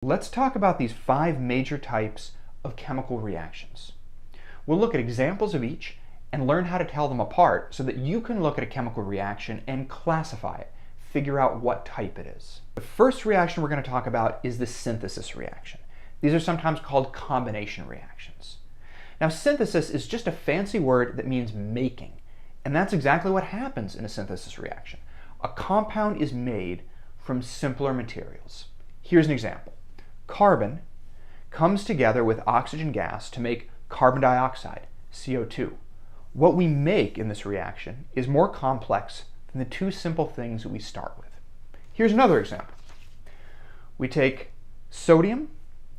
Let's talk about these 5 major types of chemical reactions. We'll look at examples of each and learn how to tell them apart so that you can look at a chemical reaction and classify it, figure out what type it is. The first reaction we're going to talk about is the synthesis reaction. These are sometimes called combination reactions. Now, synthesis is just a fancy word that means making, and that's exactly what happens in a synthesis reaction. A compound is made from simpler materials. Here's an example. Carbon comes together with oxygen gas to make carbon dioxide, CO2. What we make in this reaction is more complex than the 2 simple things that we start with. Here's another example. We take sodium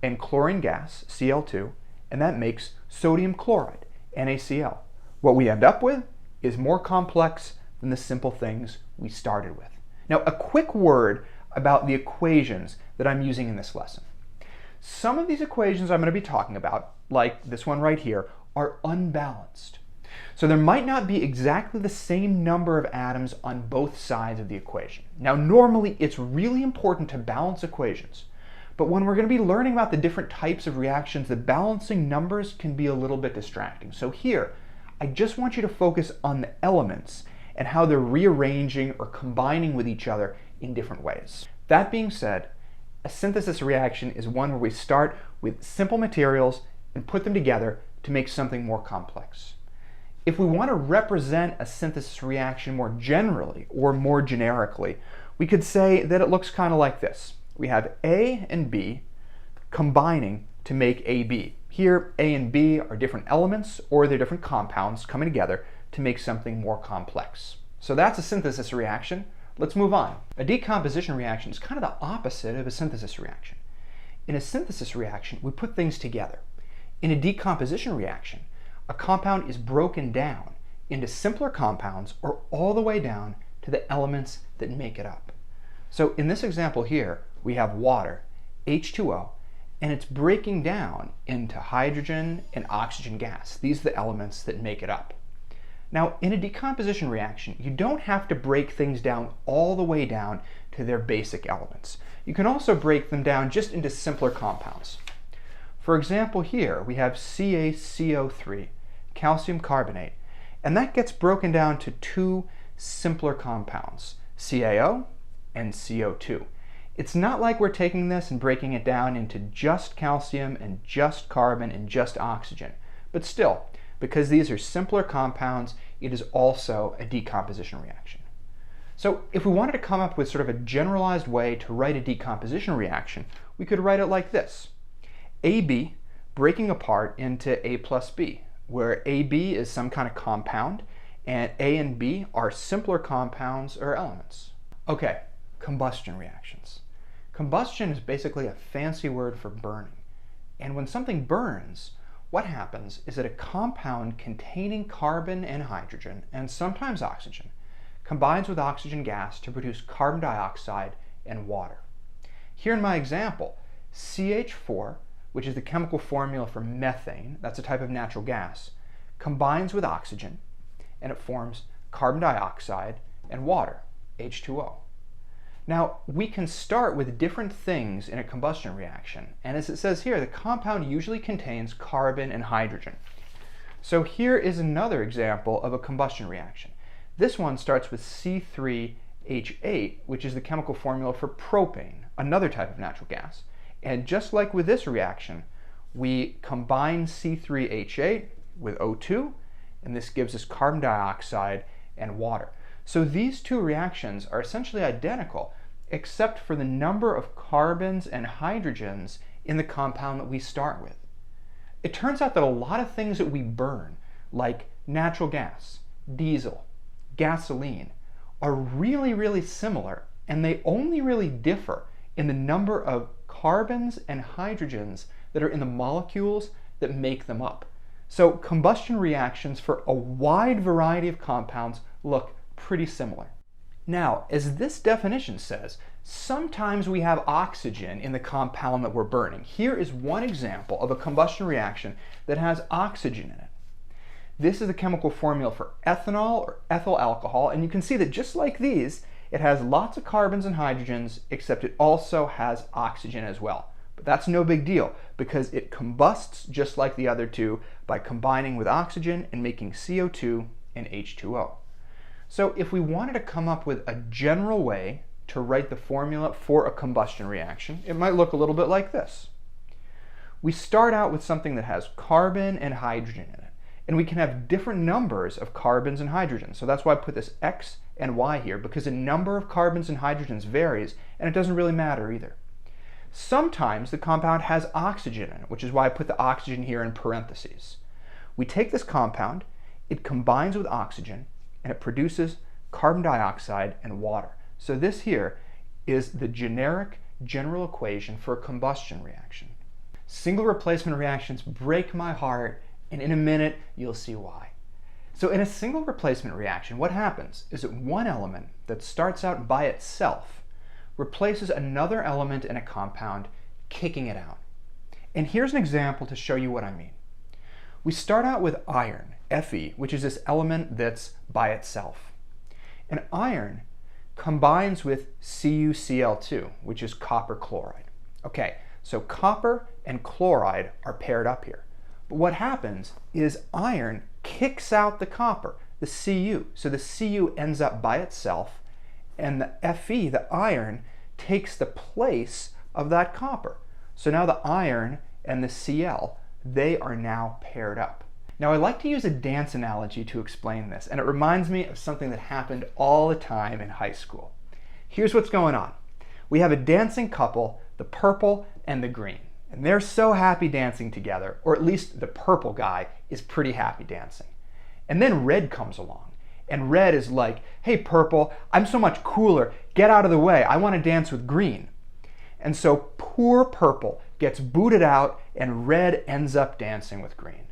and chlorine gas, Cl2, and that makes sodium chloride, NaCl. What we end up with is more complex than the simple things we started with. Now, a quick word about the equations that I'm using in this lesson. Some of these equations I'm going to be talking about, like this one right here, are unbalanced. So there might not be exactly the same number of atoms on both sides of the equation. Now, normally it's really important to balance equations, but when we're going to be learning about the different types of reactions, the balancing numbers can be a little bit distracting. So here, I just want you to focus on the elements and how they're rearranging or combining with each other in different ways. That being said, a synthesis reaction is one where we start with simple materials and put them together to make something more complex. If we want to represent a synthesis reaction more generally or more generically, we could say that it looks kind of like this. We have A and B combining to make AB. Here, A and B are different elements or they're different compounds coming together to make something more complex. So that's a synthesis reaction. Let's move on. A decomposition reaction is kind of the opposite of a synthesis reaction. In a synthesis reaction, we put things together. In a decomposition reaction, a compound is broken down into simpler compounds or all the way down to the elements that make it up. So in this example here, we have water, H2O, and it's breaking down into hydrogen and oxygen gas. These are the elements that make it up. Now, in a decomposition reaction, you don't have to break things down all the way down to their basic elements. You can also break them down just into simpler compounds. For example, here we have CaCO3, calcium carbonate, and that gets broken down to 2 simpler compounds, CaO and CO2. It's not like we're taking this and breaking it down into just calcium and just carbon and just oxygen, but still, because these are simpler compounds, it is also a decomposition reaction. So if we wanted to come up with sort of a generalized way to write a decomposition reaction, we could write it like this. AB breaking apart into A plus B, where AB is some kind of compound, and A and B are simpler compounds or elements. Okay, combustion reactions. Combustion is basically a fancy word for burning. And when something burns, what happens is that a compound containing carbon and hydrogen, and sometimes oxygen, combines with oxygen gas to produce carbon dioxide and water. Here in my example, CH4, which is the chemical formula for methane, that's a type of natural gas, combines with oxygen, and it forms carbon dioxide and water, H2O. Now, we can start with different things in a combustion reaction, and as it says here, the compound usually contains carbon and hydrogen. So here is another example of a combustion reaction. This one starts with C3H8, which is the chemical formula for propane, another type of natural gas. And just like with this reaction, we combine C3H8 with O2, and this gives us carbon dioxide and water. So these 2 reactions are essentially identical, except for the number of carbons and hydrogens in the compound that we start with. It turns out that a lot of things that we burn, like natural gas, diesel, gasoline, are really, really similar, and they only really differ in the number of carbons and hydrogens that are in the molecules that make them up. So combustion reactions for a wide variety of compounds look pretty similar. Now, as this definition says, sometimes we have oxygen in the compound that we're burning. Here is one example of a combustion reaction that has oxygen in it. This is the chemical formula for ethanol or ethyl alcohol, and you can see that just like these, it has lots of carbons and hydrogens, except it also has oxygen as well. But that's no big deal because it combusts just like the other two by combining with oxygen and making CO2 and H2O. So if we wanted to come up with a general way to write the formula for a combustion reaction, it might look a little bit like this. We start out with something that has carbon and hydrogen in it, and we can have different numbers of carbons and hydrogens. So that's why I put this X and Y here, because the number of carbons and hydrogens varies, and it doesn't really matter either. Sometimes the compound has oxygen in it, which is why I put the oxygen here in parentheses. We take this compound, it combines with oxygen, and it produces carbon dioxide and water. So this here is the generic general equation for a combustion reaction. Single replacement reactions break my heart, and in a minute you'll see why. So in a single replacement reaction, what happens is that one element that starts out by itself replaces another element in a compound, kicking it out. And here's an example to show you what I mean. We start out with iron, Fe, which is this element that's by itself. And iron combines with CuCl2, which is copper chloride. Okay, so copper and chloride are paired up here. But what happens is iron kicks out the copper, the Cu. So the Cu ends up by itself, and the Fe, the iron, takes the place of that copper. So now the iron and the Cl, they are now paired up. Now I like to use a dance analogy to explain this, and it reminds me of something that happened all the time in high school. Here's what's going on. We have a dancing couple, the purple and the green. And they're so happy dancing together, or at least the purple guy is pretty happy dancing. And then red comes along, and red is like, hey purple, I'm so much cooler, get out of the way, I want to dance with green. And so poor purple gets booted out, and red ends up dancing with green.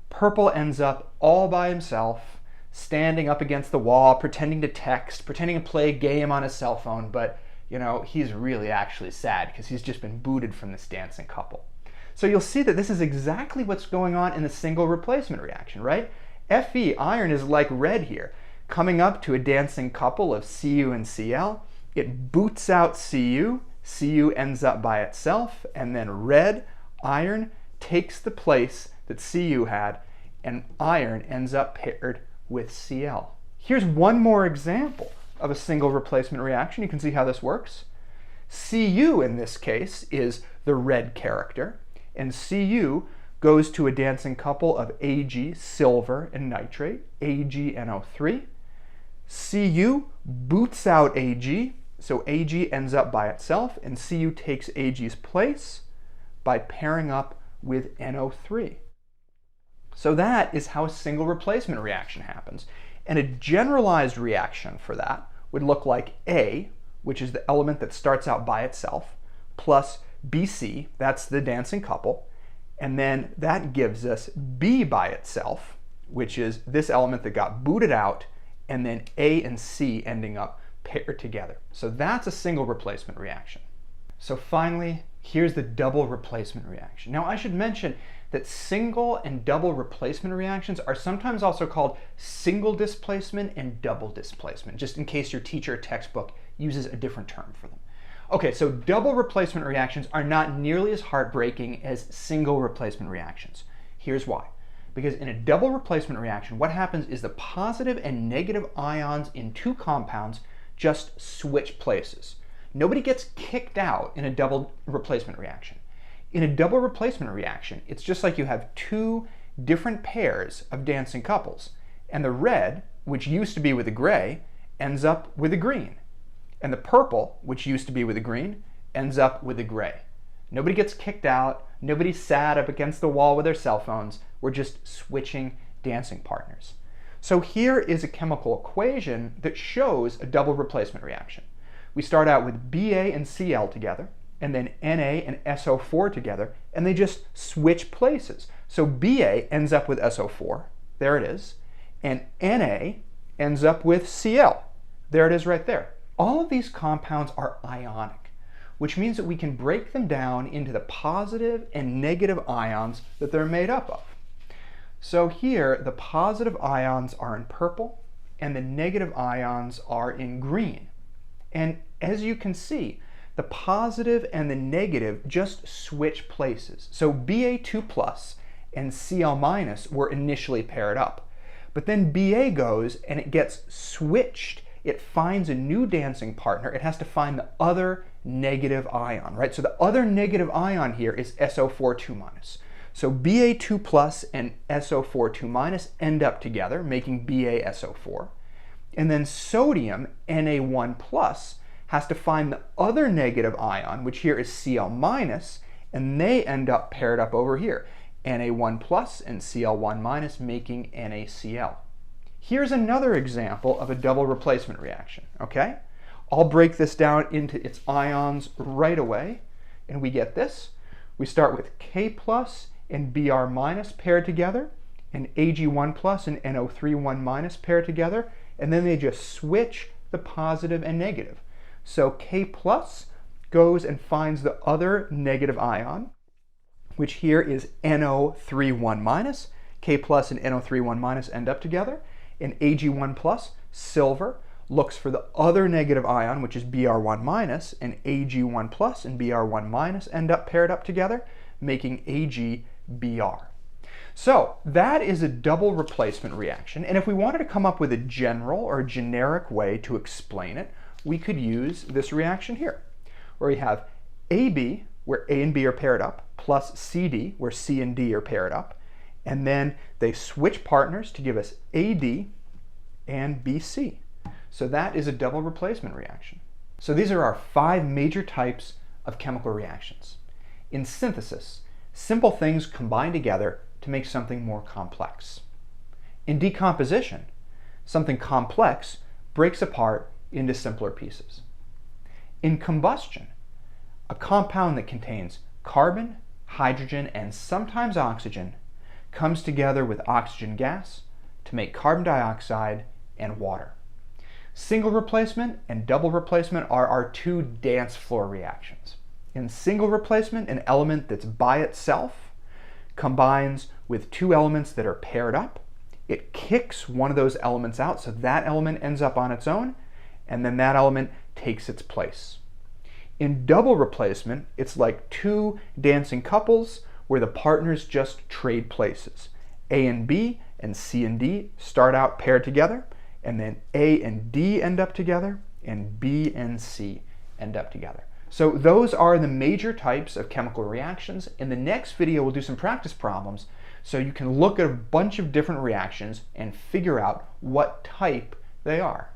Purple ends up all by himself, standing up against the wall, pretending to text, pretending to play a game on his cell phone, but you know, he's really actually sad because he's just been booted from this dancing couple. So you'll see that this is exactly what's going on in the single replacement reaction, right? Fe, iron, is like red here, coming up to a dancing couple of Cu and Cl. It boots out Cu, Cu ends up by itself, and then red, iron, takes the place that Cu had, and iron ends up paired with Cl. Here's one more example of a single replacement reaction. You can see how this works. Cu in this case is the red character, and Cu goes to a dancing couple of Ag, silver, and nitrate, AgNO3. Cu boots out Ag, so Ag ends up by itself, and Cu takes Ag's place by pairing up with NO3. So that is how a single replacement reaction happens. And a generalized reaction for that would look like A, which is the element that starts out by itself, plus Bc, that's the dancing couple, and then that gives us B by itself, which is this element that got booted out, and then A and C ending up paired together. So that's a single replacement reaction. So finally, here's the double replacement reaction. Now I should mention that single and double replacement reactions are sometimes also called single displacement and double displacement, just in case your teacher textbook uses a different term for them. Okay, so double replacement reactions are not nearly as heartbreaking as single replacement reactions. Here's why. Because in a double replacement reaction, what happens is the positive and negative ions in two compounds just switch places. Nobody gets kicked out in a double replacement reaction. In a double replacement reaction, it's just like you have two different pairs of dancing couples, and the red, which used to be with the gray, ends up with the green, and the purple, which used to be with the green, ends up with the gray. Nobody gets kicked out, nobody's sad up against the wall with their cell phones, we're just switching dancing partners. So here is a chemical equation that shows a double replacement reaction. We start out with Ba and Cl together, and then Na and SO4 together, and they just switch places. So Ba ends up with SO4, there it is, and Na ends up with Cl, there it is right there. All of these compounds are ionic, which means that we can break them down into the positive and negative ions that they're made up of. So here, the positive ions are in purple, and the negative ions are in green. And as you can see, the positive and the negative just switch places. So Ba2 plus and Cl minus were initially paired up. But then Ba goes and it gets switched. It finds a new dancing partner. It has to find the other negative ion, right? So the other negative ion here is SO4 2 minus. So Ba2 plus and SO4 2 minus end up together, making BaSO4. And then sodium, Na1 plus, has to find the other negative ion, which here is Cl minus, and they end up paired up over here. Na1 plus and Cl1 minus, making NaCl. Here's another example of a double replacement reaction, okay? I'll break this down into its ions right away, and we get this. We start with K plus and Br minus paired together, and Ag1 plus and NO3 minus paired together, and then they just switch the positive and negative. So K plus goes and finds the other negative ion, which here is NO3 minus. K plus and NO3 minus end up together, and Ag1 plus, silver, looks for the other negative ion, which is Br1 minus, and Ag1 plus and Br1 minus end up paired up together, making AgBr. So that is a double replacement reaction, and if we wanted to come up with a general or generic way to explain it, we could use this reaction here, where we have AB, where A and B are paired up, plus CD, where C and D are paired up, and then they switch partners to give us AD and BC. So that is a double replacement reaction. So these are our 5 major types of chemical reactions. In synthesis, simple things combine together to make something more complex. In decomposition, something complex breaks apart into simpler pieces. In combustion, a compound that contains carbon, hydrogen, and sometimes oxygen comes together with oxygen gas to make carbon dioxide and water. Single replacement and double replacement are our 2 dance floor reactions. In single replacement, an element that's by itself combines with 2 elements that are paired up. It kicks one of those elements out, so that element ends up on its own, and then that element takes its place. In double replacement, it's like 2 dancing couples where the partners just trade places. A and B and C and D start out paired together, and then A and D end up together, and B and C end up together. So those are the major types of chemical reactions. In the next video, we'll do some practice problems so you can look at a bunch of different reactions and figure out what type they are.